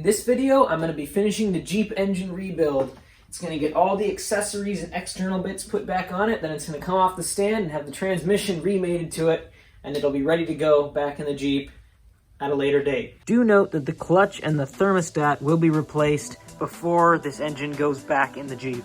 In this video, I'm going to be finishing the Jeep engine rebuild. It's going to get all the accessories and external bits put back on it, then it's going to come off the stand and have the transmission remated to it, and it'll be ready to go back in the Jeep at a later date. Do note that the clutch and the thermostat will be replaced before this engine goes back in the Jeep.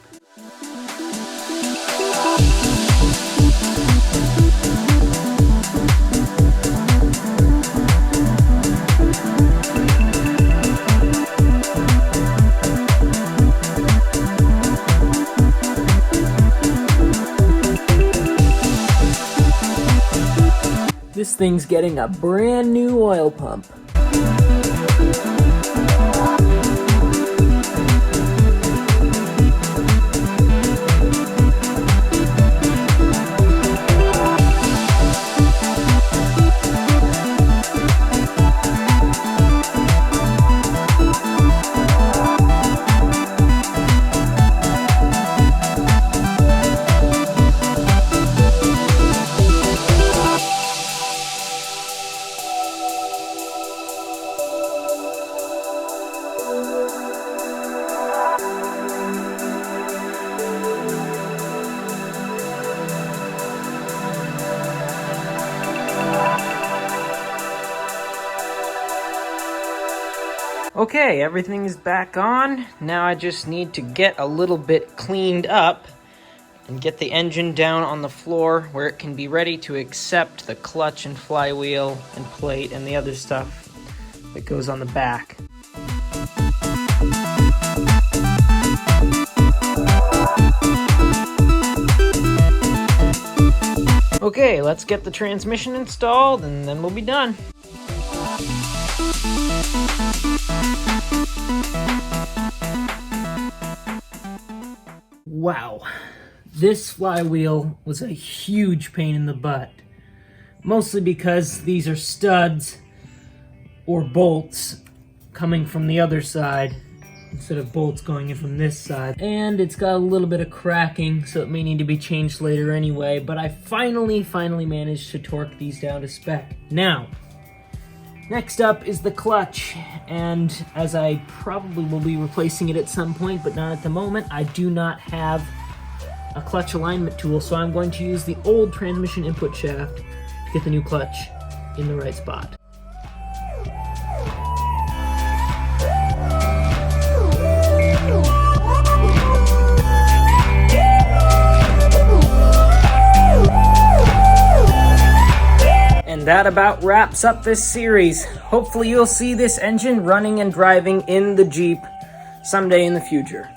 This thing's getting a brand new oil pump. Okay, everything is back on. Now I just need to get a little bit cleaned up and get the engine down on the floor where it can be ready to accept the clutch and flywheel and plate and the other stuff that goes on the back. Okay, let's get the transmission installed and then we'll be done. Wow, this flywheel was a huge pain in the butt. Mostly because these are studs or bolts coming from the other side instead of bolts going in from this side. And it's got a little bit of cracking, so it may need to be changed later anyway, but I finally managed to torque these down to spec. Now, next up is the clutch, and as I probably will be replacing it at some point, but not at the moment, I do not have a clutch alignment tool, so I'm going to use the old transmission input shaft to get the new clutch in the right spot. That about wraps up this series. Hopefully you'll see this engine running and driving in the Jeep someday in the future.